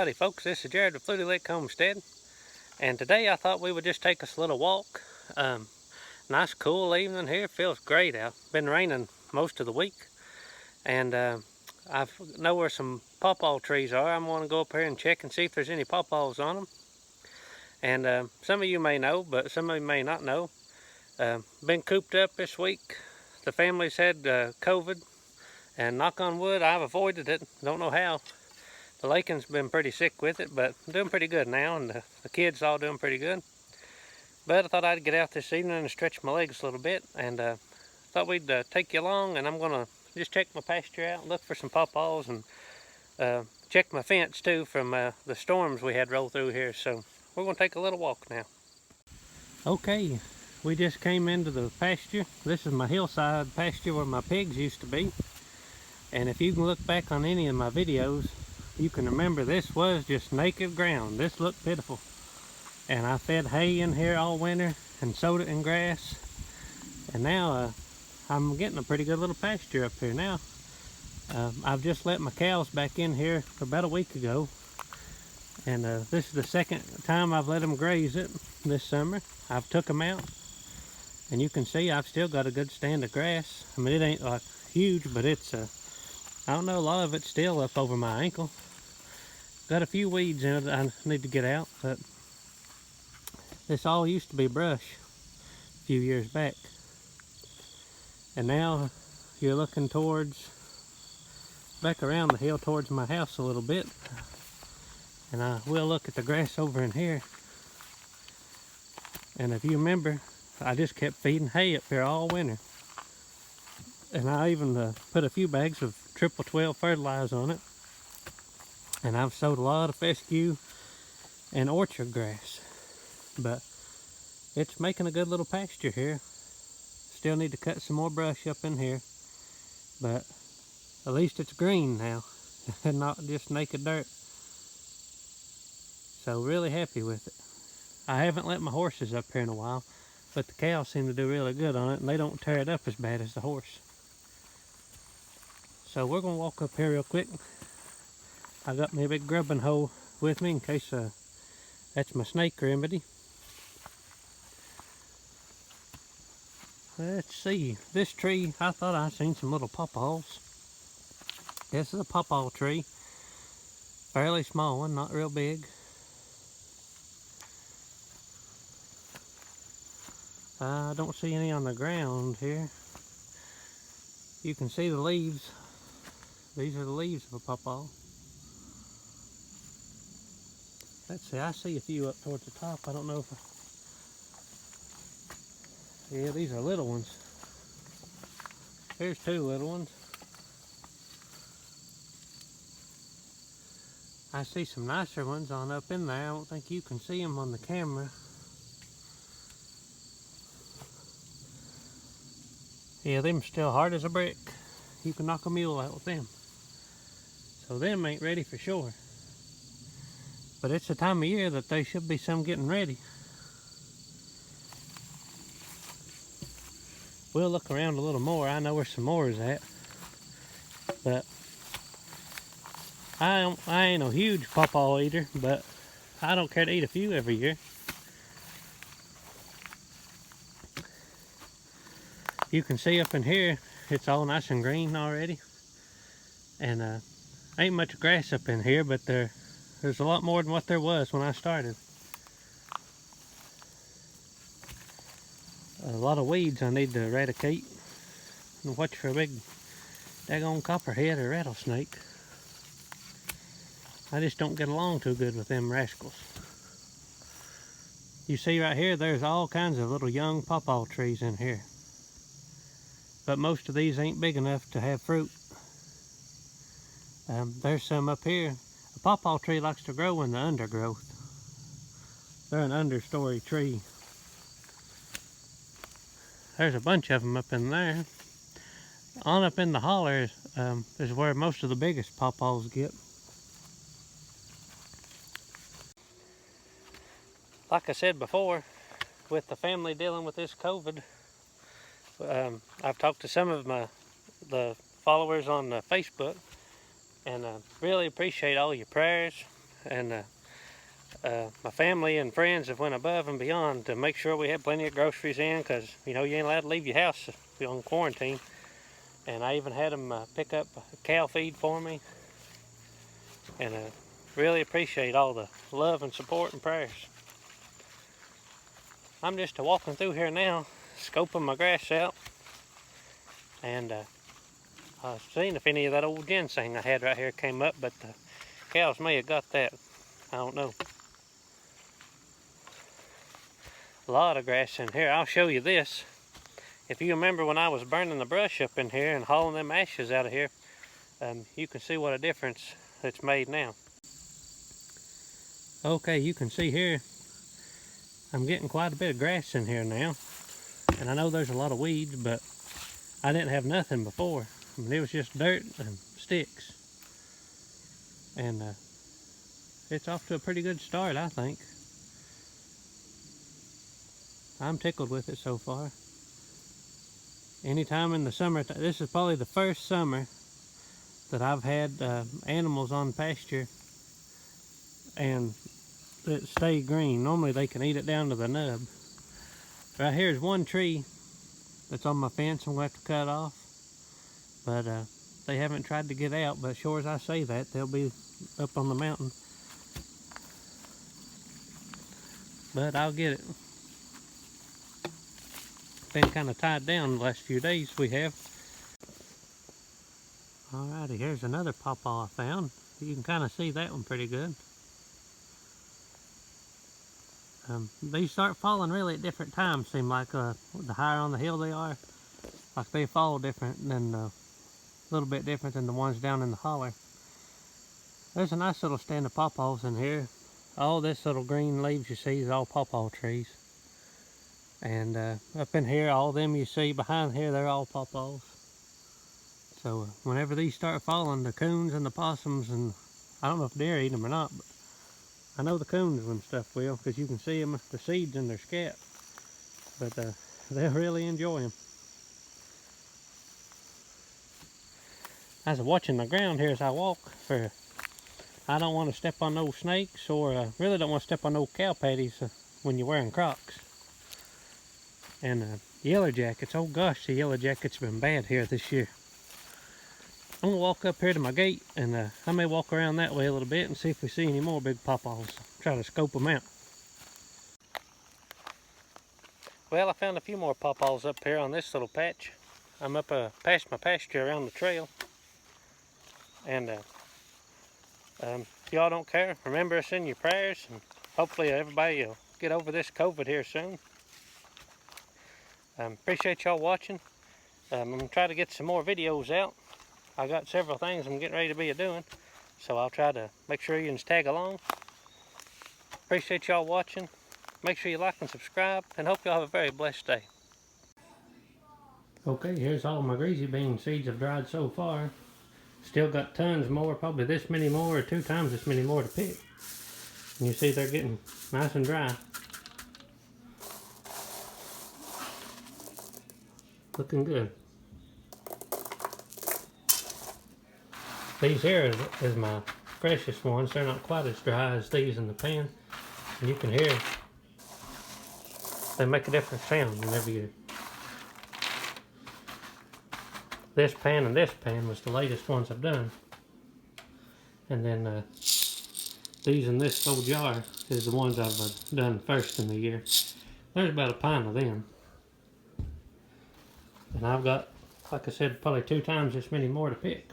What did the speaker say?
Howdy folks, this is Jared with Fluty Homestead, and today I thought we would just take us a little walk. Nice cool evening here, feels great out. Been raining most of the week, and I know where some pawpaw trees are. I'm going to go up here and check and see if there's any pawpaws on them. And some of you may know, but some of you may not know. Been cooped up this week. The family's had COVID, and knock on wood, I've avoided it. Don't know how. The Lakin's been pretty sick with it, but I'm doing pretty good now, and the kids all doing pretty good. But I thought I'd get out this evening and stretch my legs a little bit, and thought we'd take you along, and I'm going to just check my pasture out, look for some pawpaws, and check my fence too from the storms we had roll through here. So we're going to take a little walk now. Okay, we just came into the pasture. This is my hillside pasture where my pigs used to be. And if you can look back on any of my videos, you can remember this was just naked ground. This looked pitiful. And I fed hay in here all winter and sowed it in grass. And now I'm getting a pretty good little pasture up here now. I've just let my cows back in here about a week ago. And this is the second time I've let them graze it this summer. I've took them out. And you can see I've still got a good stand of grass. I mean, it ain't like huge, but it's, I don't know, a lot of it's still up over my ankle. Got a few weeds in it that I need to get out, but this all used to be brush a few years back. And now you're looking towards, back around the hill towards my house a little bit. And I will look at the grass over in here. And if you remember, I just kept feeding hay up here all winter. And I even put a few bags of triple 12 fertilizer on it. And I've sowed a lot of fescue and orchard grass. But it's making a good little pasture here. Still need to cut some more brush up in here. But at least it's green now and not just naked dirt. So really happy with it. I haven't let my horses up here in a while, but the cows seem to do really good on it, and they don't tear it up as bad as the horse. So we're going to walk up here real quick. I got me a big grubbing hoe with me in case that's my snake remedy. Let's see, this tree, I thought I seen some little pawpaws. This is a pawpaw tree. Fairly small one, not real big. I don't see any on the ground here. You can see the leaves. These are the leaves of a pawpaw. Let's see, I see a few up towards the top. I don't know if yeah, these are little ones. Here's two little ones. I see some nicer ones on up in there. I don't think you can see them on the camera. Yeah, them still hard as a brick. You can knock a mule out with them. So them ain't ready for sure. But it's the time of year that they should be some getting ready. We'll look around a little more. I know where some more is at. But I ain't no huge pawpaw eater, but I don't care to eat a few every year. You can see up in here, it's all nice and green already. And ain't much grass up in here, but there's a lot more than what there was when I started. A lot of weeds I need to eradicate. And watch for a big daggone copperhead or rattlesnake. I just don't get along too good with them rascals. You see right here, there's all kinds of little young pawpaw trees in here. But most of these ain't big enough to have fruit. There's some up here. A pawpaw tree likes to grow in the undergrowth. They're an understory tree. There's a bunch of them up in there. On up in the holler is where most of the biggest pawpaws get. Like I said before, with the family dealing with this COVID, I've talked to some of the followers on Facebook, and really appreciate all your prayers. and my family and friends have went above and beyond to make sure we had plenty of groceries in, because you know you ain't allowed to leave your house if you're on quarantine. And I even had them pick up cow feed for me, and really appreciate all the love and support and prayers. I'm just walking through here now, scoping my grass out, and I was seeing if any of that old ginseng I had right here came up, but the cows may have got that. I don't know. A lot of grass in here. I'll show you this. If you remember when I was burning the brush up in here and hauling them ashes out of here, you can see what a difference it's made now. Okay, you can see here, I'm getting quite a bit of grass in here now. And I know there's a lot of weeds, but I didn't have nothing before. I mean, it was just dirt and sticks. And it's off to a pretty good start, I think. I'm tickled with it so far. Anytime in the summer, this is probably the first summer that I've had animals on pasture and that stay green. Normally they can eat it down to the nub. Right here is one tree that's on my fence I'm going to have to cut off. But they haven't tried to get out, but sure as I say that, they'll be up on the mountain. But I'll get it. Been kind of tied down the last few days we have. Alrighty, here's another pawpaw I found. You can kind of see that one pretty good. These start falling really at different times, seem like the higher on the hill they are. Like they fall different than, a little bit different than the ones down in the holler. There's a nice little stand of pawpaws in here. All this little green leaves you see is all pawpaw trees. And up in here, all them you see behind here, they're all pawpaws. So whenever these start falling, the coons and the possums, and I don't know if deer eat them or not, but I know the coons and stuff will, because you can see them, the seeds in their scap. But they'll really enjoy them. I was watching the ground here as I walk, for I don't want to step on no snakes, or really don't want to step on no cow patties when you're wearing Crocs. And yellow jackets, oh gosh, the yellow jackets have been bad here this year. I'm going to walk up here to my gate, and I may walk around that way a little bit and see if we see any more big pawpaws. Try to scope them out. Well, I found a few more pawpaws up here on this little patch. I'm up past my pasture around the trail. And if y'all don't care, remember us in your prayers, and hopefully everybody will get over this COVID here soon. Appreciate y'all watching. I'm going to try to get some more videos out. I got several things I'm getting ready to be doing, so I'll try to make sure you can tag along. Appreciate y'all watching. Make sure you like and subscribe, and hope y'all have a very blessed day. Okay, here's all my greasy bean seeds have dried so far. Still got tons more, probably this many more or 2 times this many more to pick. And you see they're getting nice and dry. Looking good. These here is my freshest ones. They're not quite as dry as these in the pan. And you can hear they make a different sound whenever you... This pan and this pan was the latest ones I've done. And then these in this old jar is the ones I've done first in the year. There's about a pint of them. And I've got, like I said, probably 2 times this many more to pick.